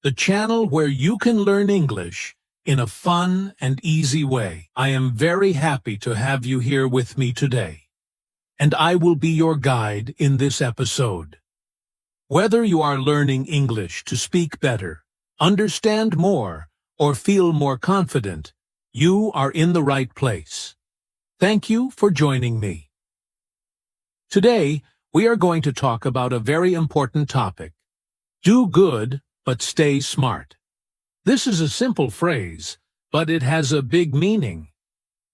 the channel where you can learn English in a fun and easy way. I am very happy to have you here with me today, and I will be your guide in this episode. Whether you are learning English to speak better, understand more, or feel more confident, you are in the right place. Thank you for joining me. Today, we are going to talk about a very important topic. Do good, but stay smart. This is a simple phrase, but it has a big meaning.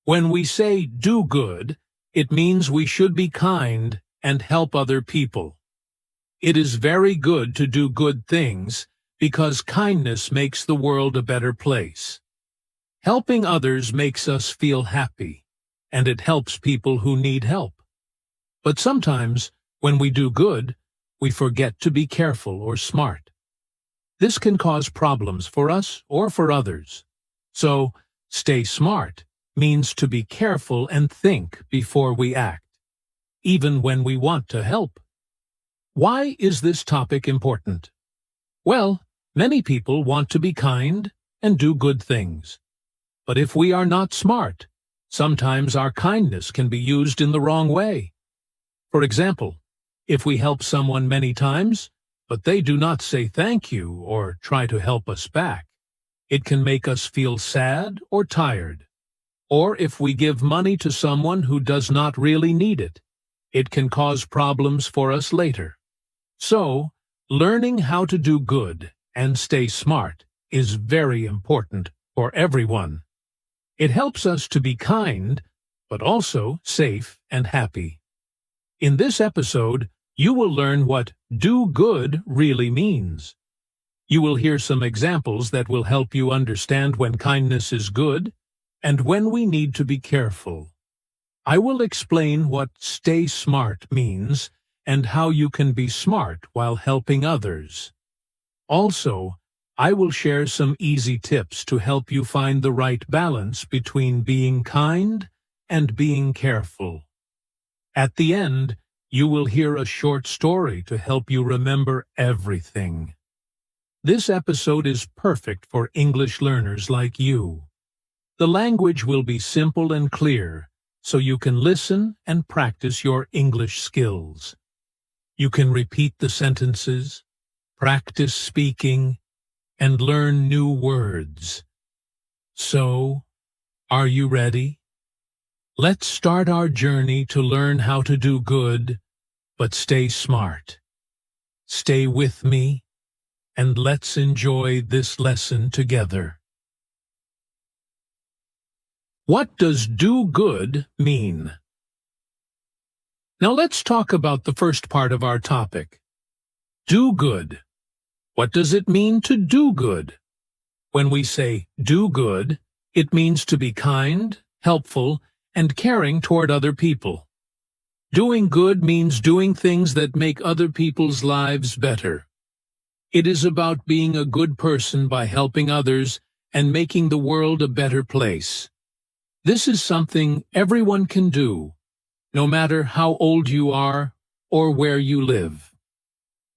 When we say do good, it means we should be kind and help other people. It is very good to do good things because kindness makes the world a better place. Helping others makes us feel happy, and it helps people who need help. But sometimes, when we do good, we forget to be careful or smart. This can cause problems for us or for others. So, stay smart means to be careful and think before we act, even when we want to help. Why is this topic important? Well, many people want to be kind and do good things. But if we are not smart, sometimes our kindness can be used in the wrong way. For example, if we help someone many times, but they do not say thank you or try to help us back, it can make us feel sad or tired. Or if we give money to someone who does not really need it, it can cause problems for us later. So, learning how to do good and stay smart is very important for everyone. It helps us to be kind, but also safe and happy. In this episode, you will learn what do good really means. You will hear some examples that will help you understand when kindness is good and when we need to be careful. I will explain what stay smart means and how you can be smart while helping others. Also, I will share some easy tips to help you find the right balance between being kind and being careful. At the end, you will hear a short story to help you remember everything. This episode is perfect for English learners like you. The language will be simple and clear, so you can listen and practice your English skills. You can repeat the sentences, practice speaking, and learn new words. So, are you ready? Let's start our journey to learn how to do good, but stay smart. Stay with me, and let's enjoy this lesson together. What does do good mean? Now let's talk about the first part of our topic. Do good. What does it mean to do good? When we say do good, it means to be kind, helpful, and caring toward other people. Doing good means doing things that make other people's lives better. It is about being a good person by helping others and making the world a better place. This is something everyone can do, no matter how old you are or where you live.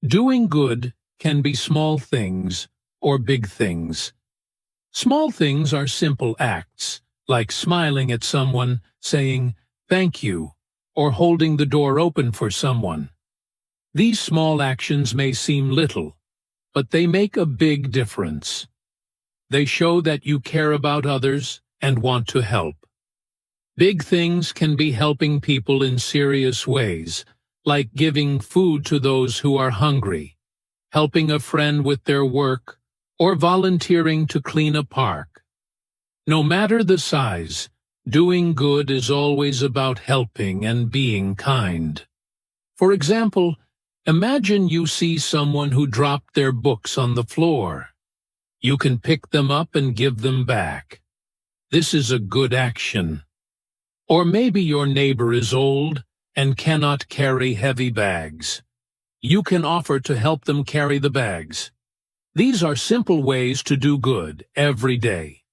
Doing good can be small things or big things. Small things are simple acts, like smiling at someone, saying thank you, or holding the door open for someone. These small actions may seem little, but they make a big difference. They show that you care about others and want to help. Big things can be helping people in serious ways, like giving food to those who are hungry, helping a friend with their work, or volunteering to clean a park. No matter the size, doing good is always about helping and being kind. For example, imagine you see someone who dropped their books on the floor. You can pick them up and give them back. This is a good action. Or maybe your neighbor is old and cannot carry heavy bags. You can offer to help them carry the bags. These are simple ways to do good every day.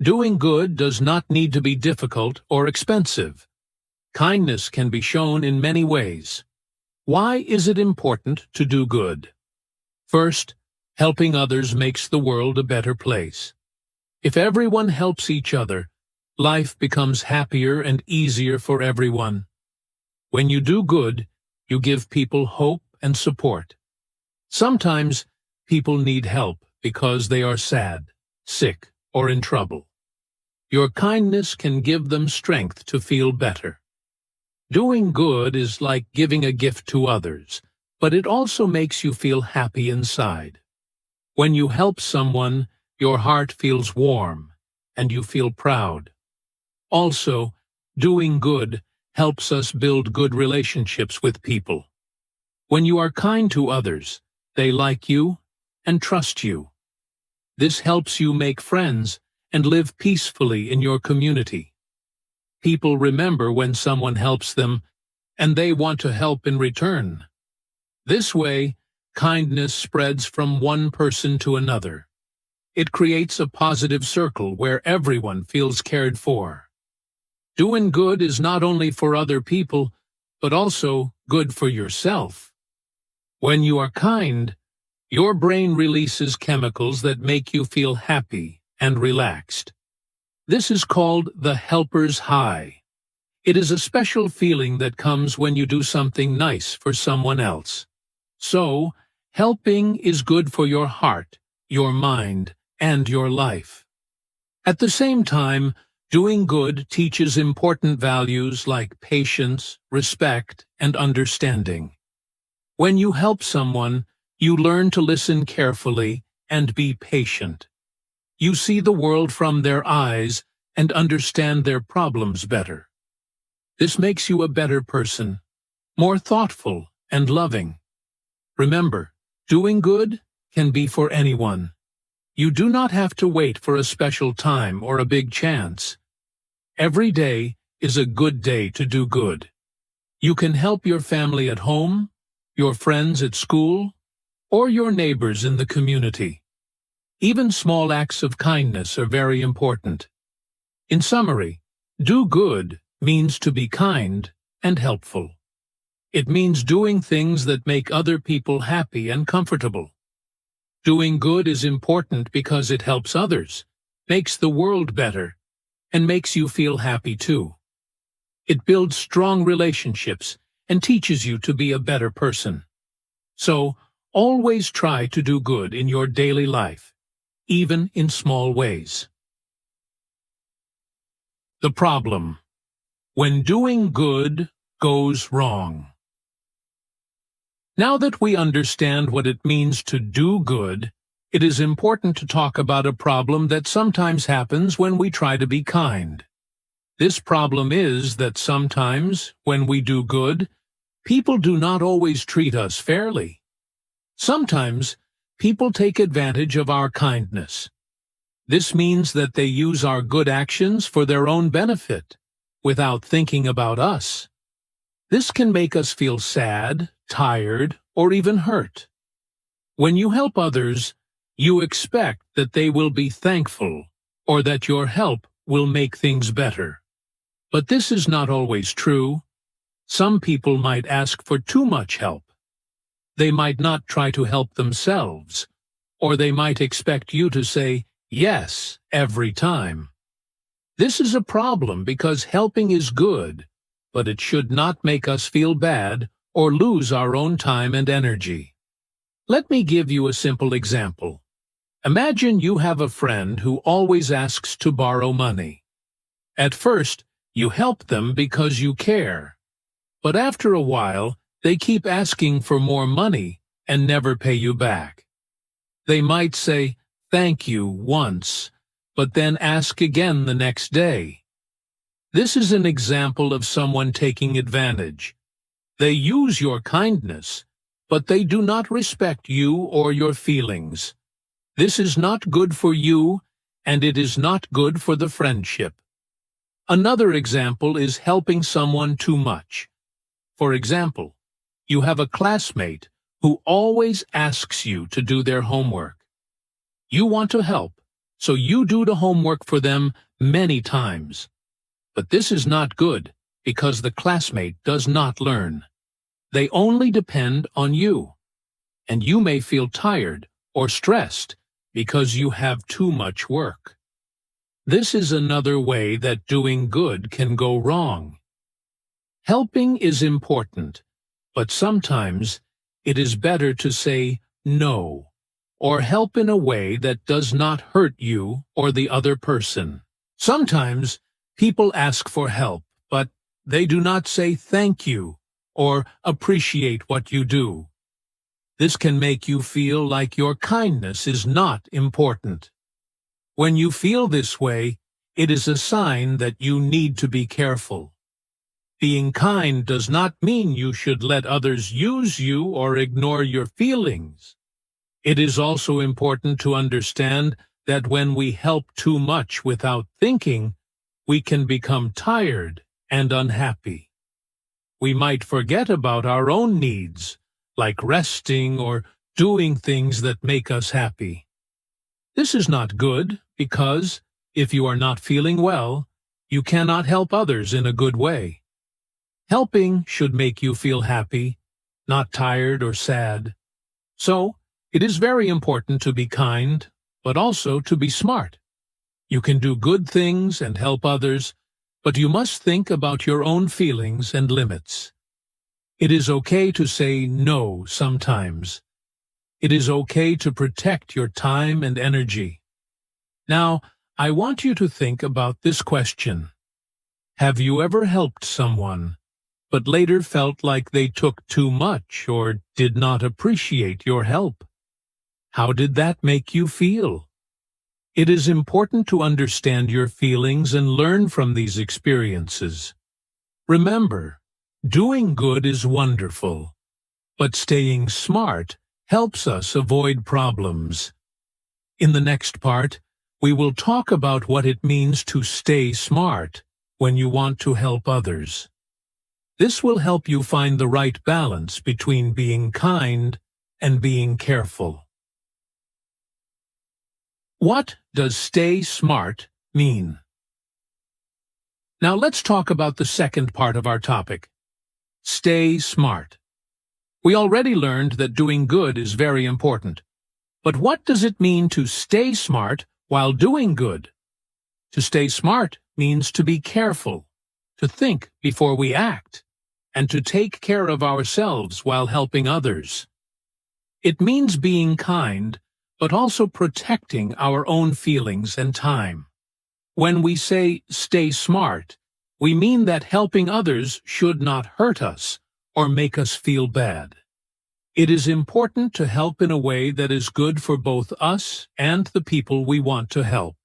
Doing good does not need to be difficult or expensive. Kindness can be shown in many ways. Why is it important to do good? First, Helping others makes the world a better place. If everyone helps each other, life becomes happier and easier for everyone. When you do good, you give people hope and support. Sometimes people need help because they are sad, sick, or in trouble. Your kindness can give them strength to feel better. Doing good is like giving a gift to others, but it also makes you feel happy inside. When you help someone, your heart feels warm, and you feel proud. Also, doing good helps us build good relationships with people. When you are kind to others, they like you and trust you. This helps you make friends and live peacefully in your community. People remember when someone helps them, and they want to help in return. This way, kindness spreads from one person to another. It creates a positive circle where everyone feels cared for. Doing good is not only for other people, but also good for yourself. When you are kind, your brain releases chemicals that make you feel happy and relaxed. This is called the helper's high. It is a special feeling that comes when you do something nice for someone else. So, helping is good for your heart, your mind, and your life. At the same time, doing good teaches important values like patience, respect, and understanding. When you help someone, you learn to listen carefully and be patient. You see the world from their eyes and understand their problems better. This makes you a better person, more thoughtful and loving. Remember, doing good can be for anyone. You do not have to wait for a special time or a big chance. Every day is a good day to do good. You can help your family at home, your friends at school, or your neighbors in the community. Even small acts of kindness are very important. In summary, do good means to be kind and helpful. It means doing things that make other people happy and comfortable. Doing good is important because it helps others, makes the world better, and makes you feel happy too. It builds strong relationships and teaches you to be a better person. So, always try to do good in your daily life, even in small ways. The problem: when doing good goes wrong. Now that we understand what it means to do good, it is important to talk about a problem that sometimes happens when we try to be kind. This problem is that sometimes, when we do good, people do not always treat us fairly. Sometimes, people take advantage of our kindness. This means that they use our good actions for their own benefit, without thinking about us. This can make us feel sad, tired, or even hurt. When you help others, you expect that they will be thankful, or that your help will make things better. But this is not always true. Some people might ask for too much help. They might not try to help themselves, or they might expect you to say yes every time. This is a problem because helping is good, but it should not make us feel bad or lose our own time and energy. Let me give you a simple example. Imagine you have a friend who always asks to borrow money. At first, you help them because you care. But after a while, they keep asking for more money and never pay you back. They might say, "Thank you," once, but then ask again the next day. This is an example of someone taking advantage. They use your kindness, but they do not respect you or your feelings. This is not good for you, and it is not good for the friendship. Another example is helping someone too much. For example, you have a classmate who always asks you to do their homework. You want to help, so you do the homework for them many times. But this is not good, because the classmate does not learn. They only depend on you, and you may feel tired or stressed because you have too much work. This is another way that doing good can go wrong. Helping is important, but sometimes it is better to say no, or help in a way that does not hurt you or the other person. Sometimes people ask for help, but they do not say thank you or appreciate what you do. This can make you feel like your kindness is not important. When you feel this way, it is a sign that you need to be careful. Being kind does not mean you should let others use you or ignore your feelings. It is also important to understand that when we help too much without thinking, we can become tired and unhappy. We might forget about our own needs, like resting or doing things that make us happy. This is not good because, if you are not feeling well, you cannot help others in a good way. Helping should make you feel happy, not tired or sad. So, it is very important to be kind, but also to be smart. You can do good things and help others, but you must think about your own feelings and limits. It is okay to say no sometimes. It is okay to protect your time and energy. Now, I want you to think about this question. Have you ever helped someone, but later felt like they took too much or did not appreciate your help? How did that make you feel? It is important to understand your feelings and learn from these experiences. Remember, doing good is wonderful, but staying smart helps us avoid problems. In the next part, we will talk about what it means to stay smart when you want to help others. This will help you find the right balance between being kind and being careful. What does stay smart mean? Now let's talk about the second part of our topic. Stay smart. We already learned that doing good is very important. But what does it mean to stay smart while doing good? To stay smart means to be careful, to think before we act, and to take care of ourselves while helping others. It means being kind, but also protecting our own feelings and time. When we say stay smart, we mean that helping others should not hurt us or make us feel bad. It is important to help in a way that is good for both us and the people we want to help.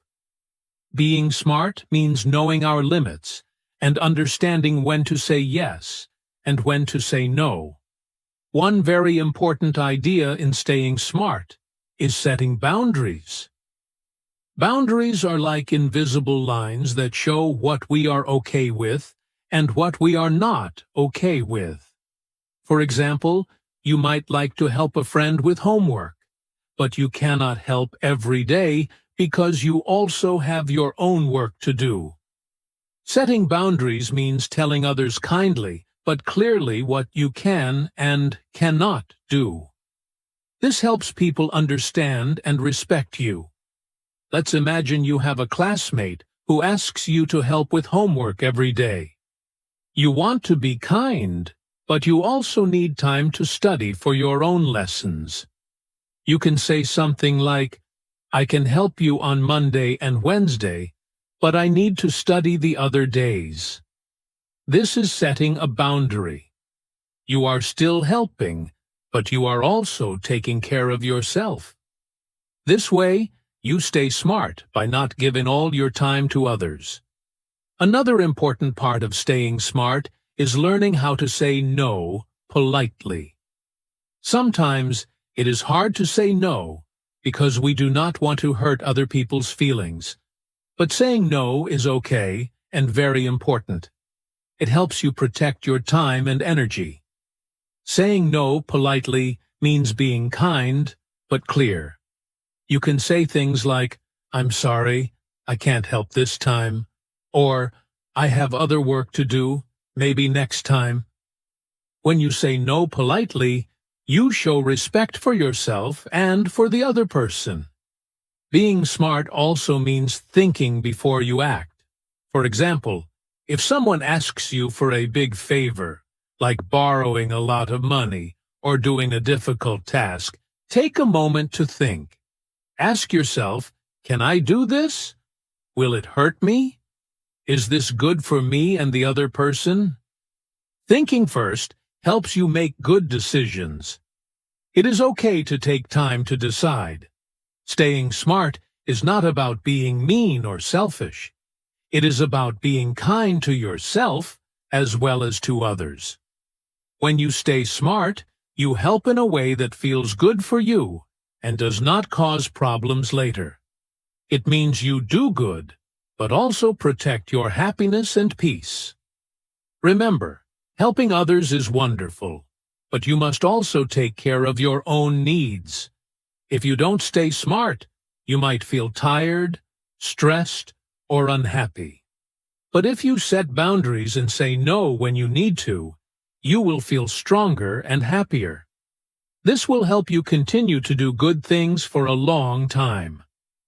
Being smart means knowing our limits and understanding when to say yes and when to say no. One very important idea in staying smart is setting boundaries. Boundaries are like invisible lines that show what we are okay with and what we are not okay with. For example, you might like to help a friend with homework, but you cannot help every day because you also have your own work to do. Setting boundaries means telling others kindly, but clearly what you can and cannot do. This helps people understand and respect you. Let's imagine you have a classmate who asks you to help with homework every day. You want to be kind, but you also need time to study for your own lessons. You can say something like, "I can help you on Monday and Wednesday, but I need to study the other days." This is setting a boundary. You are still helping, but you are also taking care of yourself. This way, you stay smart by not giving all your time to others. Another important part of staying smart is learning how to say no politely. Sometimes it is hard to say no because we do not want to hurt other people's feelings. But saying no is okay and very important. It helps you protect your time and energy. Saying no politely means being kind but clear. You can say things like, "I'm sorry, I can't help this time," or "I have other work to do, maybe next time." When you say no politely, you show respect for yourself and for the other person. Being smart also means thinking before you act. For example, if someone asks you for a big favor, like borrowing a lot of money or doing a difficult task, take a moment to think. Ask yourself, can I do this? Will it hurt me? Is this good for me and the other person? Thinking first helps you make good decisions. It is okay to take time to decide. Staying smart is not about being mean or selfish. It is about being kind to yourself as well as to others. When you stay smart, you help in a way that feels good for you and does not cause problems later. It means you do good, but also protect your happiness and peace. Remember, helping others is wonderful, but you must also take care of your own needs. If you don't stay smart, you might feel tired, stressed, or unhappy. But if you set boundaries and say no when you need to, you will feel stronger and happier. This will help you continue to do good things for a long time.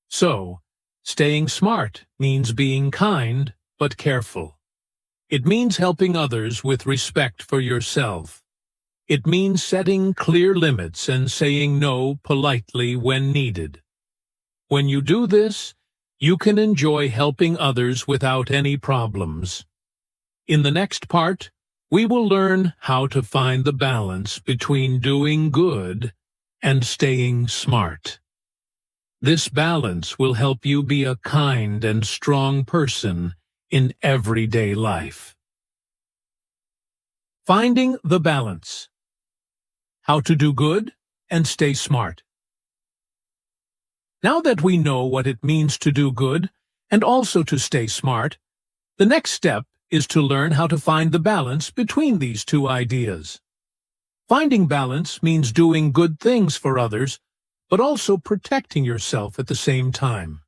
So, staying smart means being kind but careful. It means helping others with respect for yourself. It means setting clear limits and saying no politely when needed. When you do this, you can enjoy helping others without any problems. In the next part, we will learn how to find the balance between doing good and staying smart. This balance will help you be a kind and strong person in everyday life. Finding the balance. How to do good and stay smart. Now that we know what it means to do good and also to stay smart, the next step is to learn how to find the balance between these two ideas. Finding balance means doing good things for others, but also protecting yourself at the same time.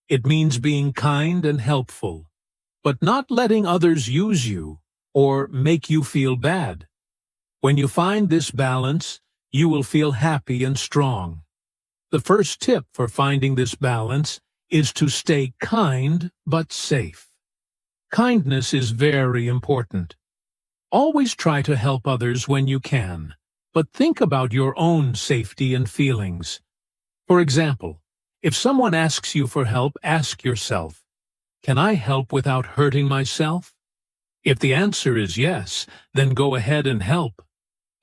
It means being kind and helpful, but not letting others use you or make you feel bad. When you find this balance, you will feel happy and strong. The first tip for finding this balance is to stay kind but safe. Kindness is very important. Always try to help others when you can, but think about your own safety and feelings. For example, if someone asks you for help, ask yourself, can I help without hurting myself? If the answer is yes, then go ahead and help.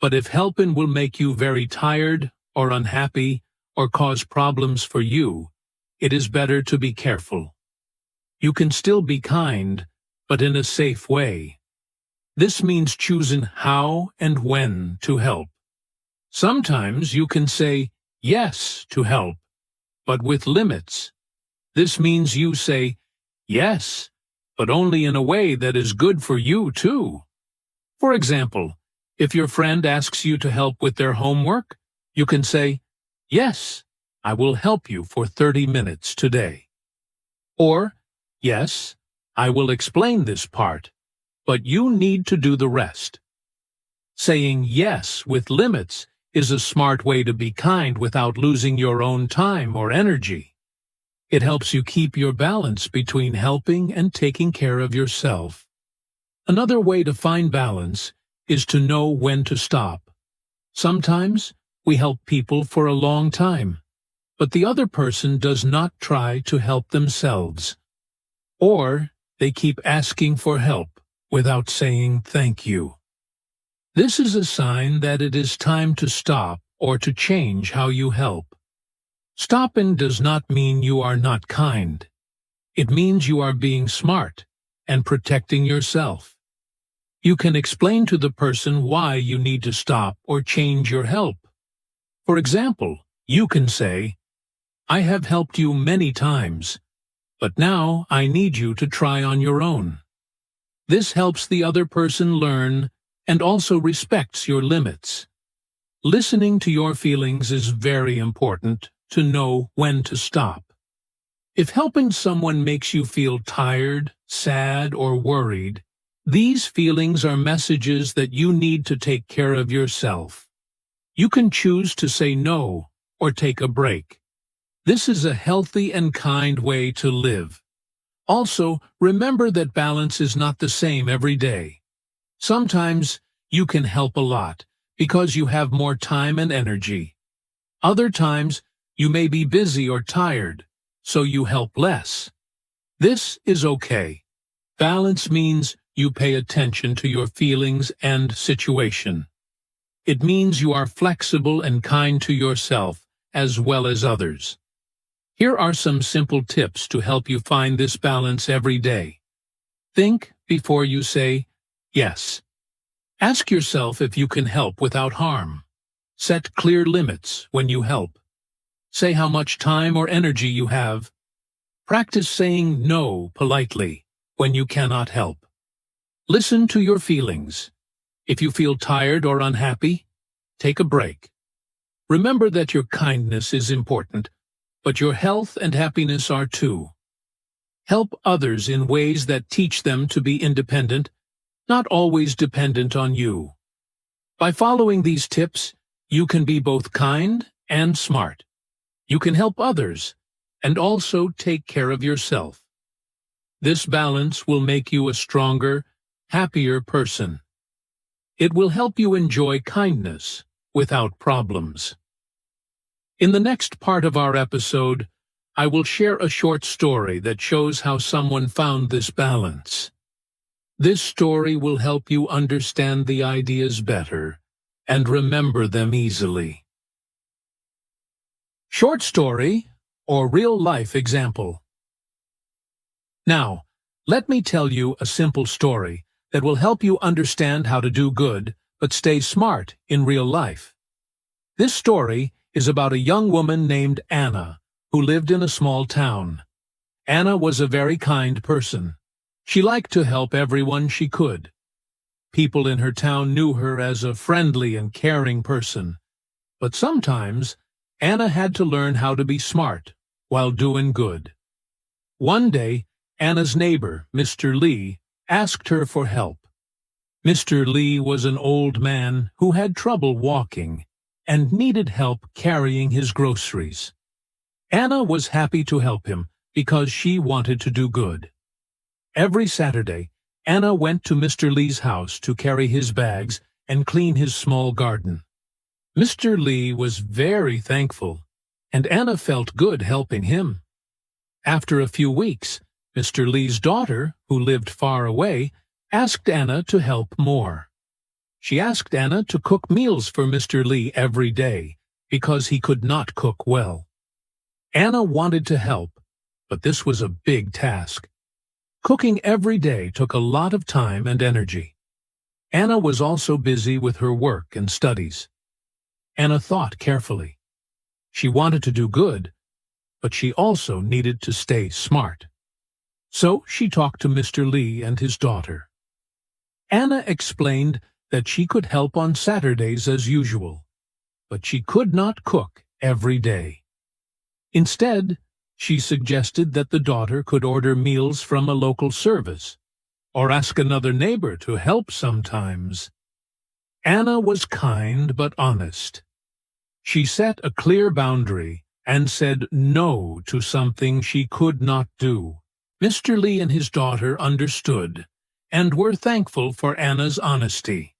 But if helping will make you very tired or unhappy or cause problems for you, it is better to be careful. You can still be kind, but in a safe way. This means choosing how and when to help. Sometimes you can say yes to help, but with limits. This means you say yes, but only in a way that is good for you too. For example, if your friend asks you to help with their homework, you can say, yes, I will help you for 30 minutes today. Or, yes, I will explain this part, but you need to do the rest. Saying yes with limits is a smart way to be kind without losing your own time or energy. It helps you keep your balance between helping and taking care of yourself. Another way to find balance is to know when to stop. Sometimes we help people for a long time, but the other person does not try to help themselves. Or they keep asking for help without saying thank you. This is a sign that it is time to stop or to change how you help. Stopping does not mean you are not kind. It means you are being smart and protecting yourself. You can explain to the person why you need to stop or change your help. For example, you can say, I have helped you many times, but now I need you to try on your own. This helps the other person learn and also respects your limits. Listening to your feelings is very important to know when to stop. If helping someone makes you feel tired, sad, or worried, these feelings are messages that you need to take care of yourself. You can choose to say no or take a break. This is a healthy and kind way to live. Also, remember that balance is not the same every day. Sometimes you can help a lot because you have more time and energy. Other times you may be busy or tired, so you help less. This is okay. Balance means you pay attention to your feelings and situation. It means you are flexible and kind to yourself as well as others. Here are some simple tips to help you find this balance every day. Think before you say yes. Ask yourself if you can help without harm. Set clear limits when you help. Say how much time or energy you have. Practice saying no politely when you cannot help. Listen to your feelings. If you feel tired or unhappy, take a break. Remember that your kindness is important, but your health and happiness are too. Help others in ways that teach them to be independent, not always dependent on you. By following these tips, you can be both kind and smart. You can help others and also take care of yourself. This balance will make you a stronger, happier person. It will help you enjoy kindness without problems. In the next part of our episode, I will share a short story that shows how someone found this balance. This story will help you understand the ideas better and remember them easily. Short story or real-life example. Now, let me tell you a simple story that will help you understand how to do good but stay smart in real life. This story is about a young woman named Anna who lived in a small town. Anna was a very kind person. She liked to help everyone she could. People in her town knew her as a friendly and caring person. But sometimes, Anna had to learn how to be smart while doing good. One day, Anna's neighbor, Mr. Lee, asked her for help. Mr. Lee was an old man who had trouble walking and needed help carrying his groceries. Anna was happy to help him because she wanted to do good. Every Saturday, Anna went to Mr. Lee's house to carry his bags and clean his small garden. Mr. Lee was very thankful, and Anna felt good helping him. After a few weeks, Mr. Lee's daughter, who lived far away, asked Anna to help more. She asked Anna to cook meals for Mr. Lee every day because he could not cook well. Anna wanted to help, but this was a big task. Cooking every day took a lot of time and energy. Anna was also busy with her work and studies. Anna thought carefully. She wanted to do good, but she also needed to stay smart. So she talked to Mr. Lee and his daughter. Anna explained that she could help on Saturdays as usual, but she could not cook every day. Instead, she suggested that the daughter could order meals from a local service, or ask another neighbor to help sometimes. Anna was kind but honest. She set a clear boundary and said no to something she could not do. Mr. Lee and his daughter understood and were thankful for Anna's honesty.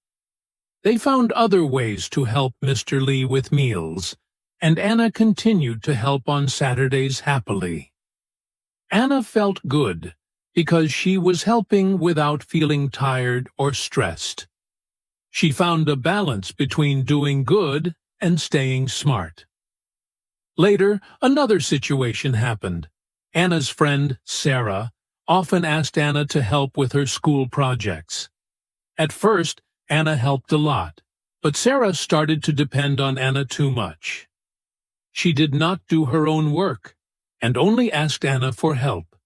They found other ways to help Mr. Lee with meals, and Anna continued to help on Saturdays happily. Anna felt good because she was helping without feeling tired or stressed. She found a balance between doing good and staying smart. Later, another situation happened. Anna's friend, Sarah, often asked Anna to help with her school projects. At first, Anna helped a lot, but Sarah started to depend on Anna too much. She did not do her own work, and only asked Anna for help.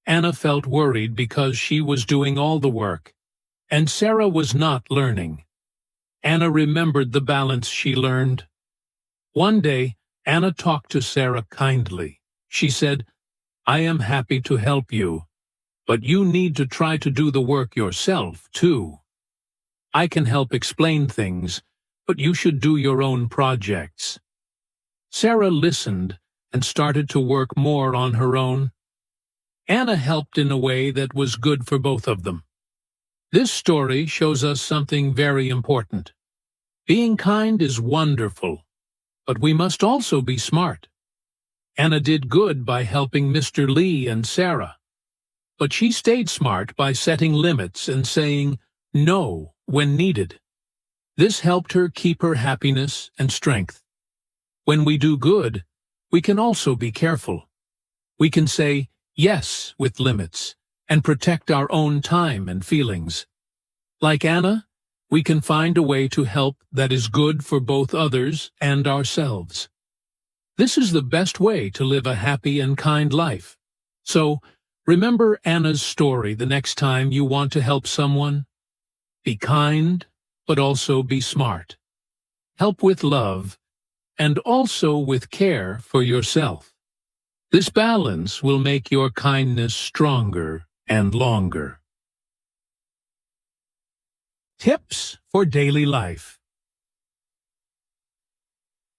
Anna felt worried because she was doing all the work, and Sarah was not learning. Anna remembered the balance she learned. One day, Anna talked to Sarah kindly. She said, "I am happy to help you, but you need to try to do the work yourself, too. I can help explain things, but you should do your own projects." Sarah listened and started to work more on her own. Anna helped in a way that was good for both of them. This story shows us something very important. Being kind is wonderful, but we must also be smart. Anna did good by helping Mr. Lee and Sarah, but she stayed smart by setting limits and saying no when needed. This helped her keep her happiness and strength. When we do good, we can also be careful. We can say yes with limits and protect our own time and feelings. Like Anna, we can find a way to help that is good for both others and ourselves. This is the best way to live a happy and kind life. So, remember Anna's story the next time you want to help someone. Be kind, but also be smart. Help with love, and also with care for yourself. This balance will make your kindness stronger and longer. Tips for daily life.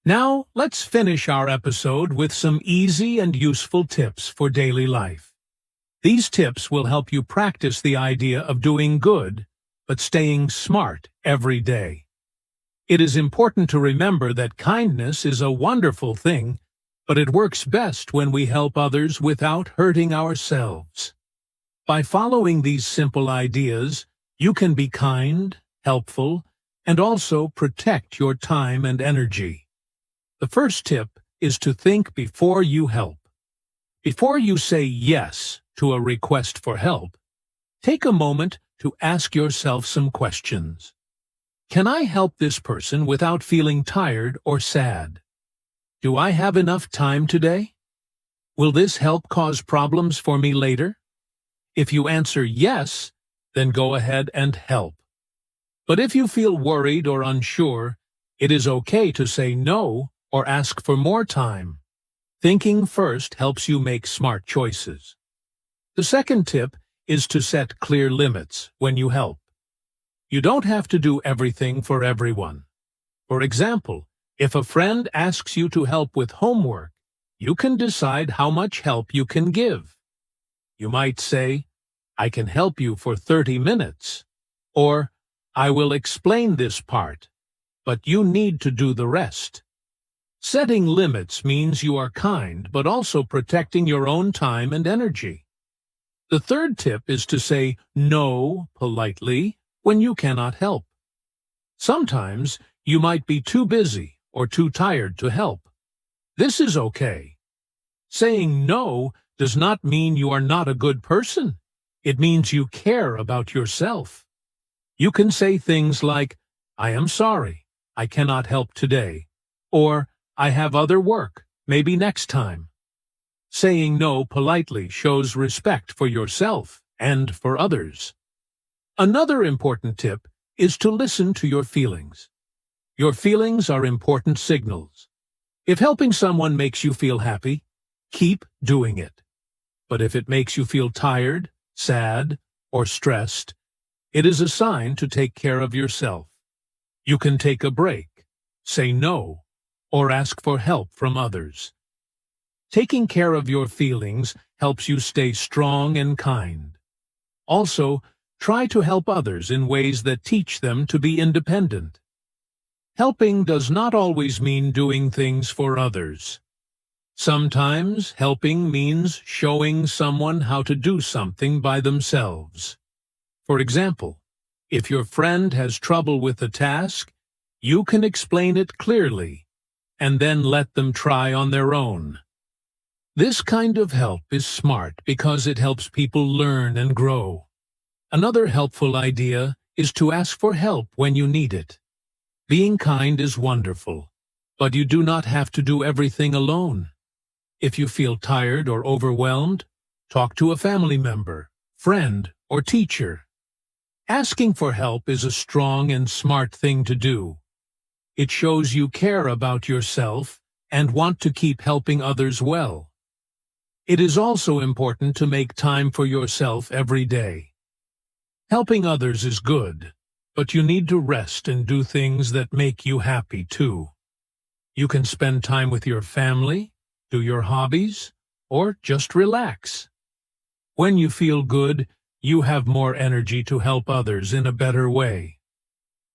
Now, let's finish our episode with some easy and useful tips for daily life. These tips will help you practice the idea of doing good, but staying smart every day. It is important to remember that kindness is a wonderful thing, but it works best when we help others without hurting ourselves. By following these simple ideas, you can be kind, helpful, and also protect your time and energy. The first tip is to think before you help. Before you say yes to a request for help, take a moment to ask yourself some questions. Can I help this person without feeling tired or sad? Do I have enough time today? Will this help cause problems for me later? If you answer yes, then go ahead and help. But if you feel worried or unsure, it is okay to say no or ask for more time. Thinking first helps you make smart choices. The second tip is to set clear limits when you help. You don't have to do everything for everyone. For example, if a friend asks you to help with homework, you can decide how much help you can give. You might say, "I can help you for 30 minutes," or "I will explain this part, but you need to do the rest." Setting limits means you are kind, but also protecting your own time and energy. The third tip is to say no politely when you cannot help. Sometimes you might be too busy or too tired to help. This is okay. Saying no does not mean you are not a good person. It means you care about yourself. You can say things like, "I am sorry, I cannot help today," or "I have other work, maybe next time." Saying no politely shows respect for yourself and for others. Another important tip is to listen to your feelings. Your feelings are important signals. If helping someone makes you feel happy, keep doing it. But if it makes you feel tired, sad, or stressed, it is a sign to take care of yourself. You can take a break, say no, or ask for help from others. Taking care of your feelings helps you stay strong and kind. Also, try to help others in ways that teach them to be independent. Helping does not always mean doing things for others. Sometimes helping means showing someone how to do something by themselves. For example, if your friend has trouble with a task, you can explain it clearly, and then let them try on their own. This kind of help is smart because it helps people learn and grow. Another helpful idea is to ask for help when you need it. Being kind is wonderful, but you do not have to do everything alone. If you feel tired or overwhelmed, talk to a family member, friend, or teacher. Asking for help is a strong and smart thing to do. It shows you care about yourself and want to keep helping others well. It is also important to make time for yourself every day. Helping others is good, But you need to rest and do things that make you happy too. You can spend time with your family, do your hobbies, or just relax. When you feel good, you have more energy to help others in a better way.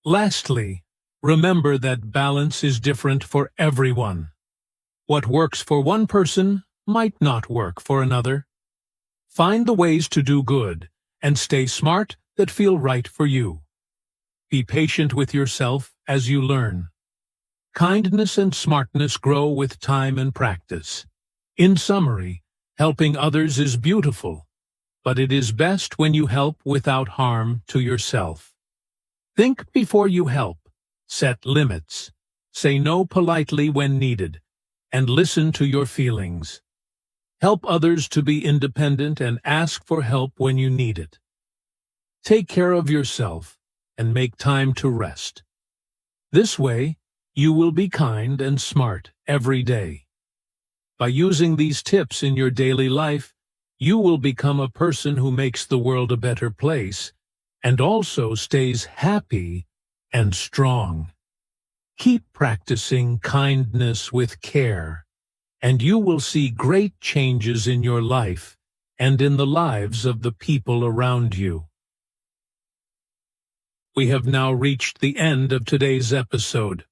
Lastly, remember that balance is different for everyone. What works for one person might not work for another. Find the ways to do good and stay smart that feel right for you. Be patient with yourself as you learn. Kindness and smartness grow with time and practice. In summary, helping others is beautiful, but it is best when you help without harm to yourself. Think before you help, set limits, say no politely when needed, and listen to your feelings. Help others to be independent and ask for help when you need it. Take care of yourself and make time to rest. This way, you will be kind and smart every day. By using these tips in your daily life, you will become a person who makes the world a better place and also stays happy and strong. Keep practicing kindness with care, and you will see great changes in your life and in the lives of the people around you. We have now reached the end of today's episode.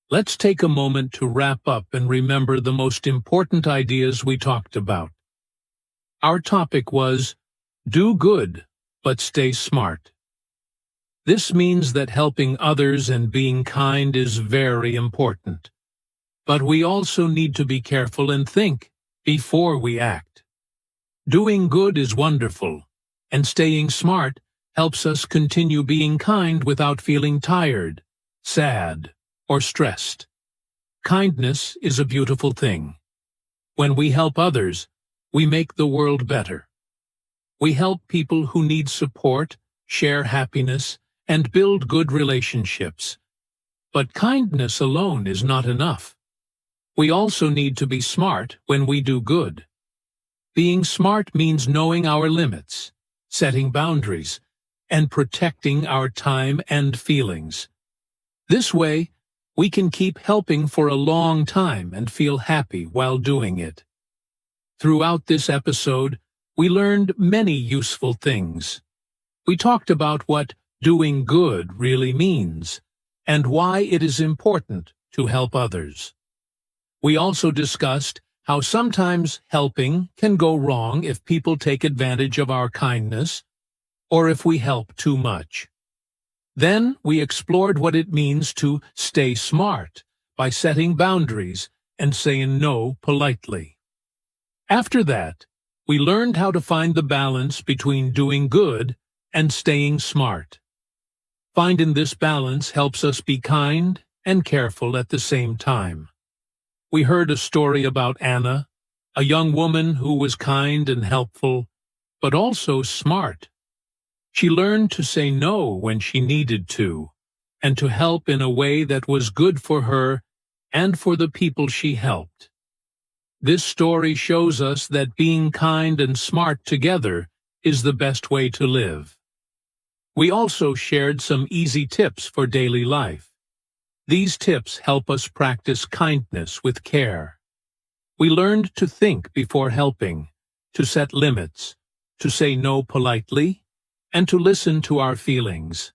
Let's take a moment to wrap up and remember the most important ideas we talked about. Our topic was, do good, but stay smart. This means that helping others and being kind is very important. But we also need to be careful and think before we act. Doing good is wonderful, and staying smart helps us continue being kind without feeling tired, sad, or stressed. Kindness is a beautiful thing. When we help others, we make the world better. We help people who need support, share happiness, and build good relationships. But kindness alone is not enough. We also need to be smart when we do good. Being smart means knowing our limits, setting boundaries, and protecting our time and feelings. This way, we can keep helping for a long time and feel happy while doing it. Throughout this episode, we learned many useful things. We talked about what doing good really means and why it is important to help others. We also discussed how sometimes helping can go wrong if people take advantage of our kindness or if we help too much. Then we explored what it means to stay smart by setting boundaries and saying no politely. After that, we learned how to find the balance between doing good and staying smart. Finding this balance helps us be kind and careful at the same time. We heard a story about Anna, a young woman who was kind and helpful, but also smart. She learned to say no when she needed to, and to help in a way that was good for her and for the people she helped. This story shows us that being kind and smart together is the best way to live. We also shared some easy tips for daily life. These tips help us practice kindness with care. We learned to think before helping, to set limits, to say no politely, and to listen to our feelings.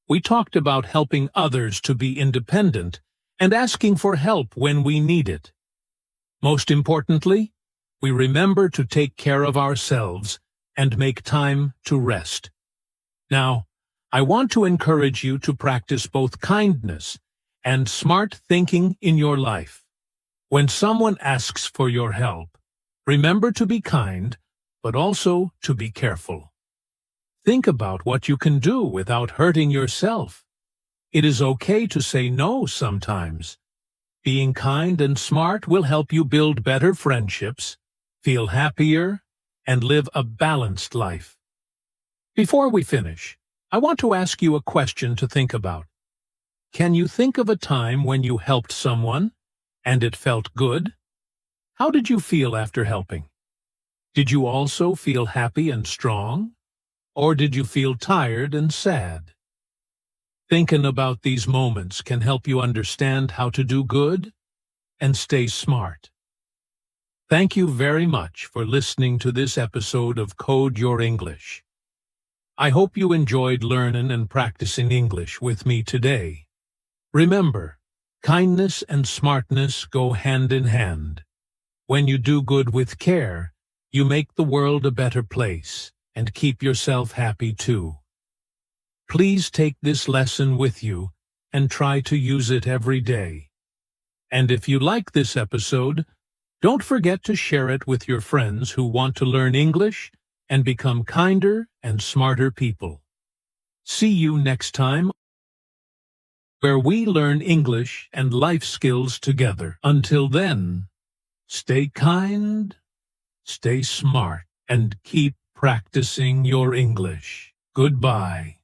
We talked about helping others to be independent and asking for help when we need it. Most importantly, we remember to take care of ourselves and make time to rest. Now, I want to encourage you to practice both kindness and smart thinking in your life. When someone asks for your help, remember to be kind, but also to be careful. Think about what you can do without hurting yourself. It is okay to say no sometimes. Being kind and smart will help you build better friendships, feel happier, and live a balanced life. Before we finish, I want to ask you a question to think about. Can you think of a time when you helped someone and it felt good? How did you feel after helping? Did you also feel happy and strong? Or did you feel tired and sad? Thinking about these moments can help you understand how to do good and stay smart. Thank you very much for listening to this episode of Code Your English. I hope you enjoyed learning and practicing English with me today. Remember, kindness and smartness go hand in hand. When you do good with care, you make the world a better place and keep yourself happy too. Please take this lesson with you and try to use it every day. And if you like this episode, don't forget to share it with your friends who want to learn English and become kinder and smarter people. See you next time, where we learn English and life skills together. Until then, stay kind, stay smart, and keep practicing your English. Goodbye.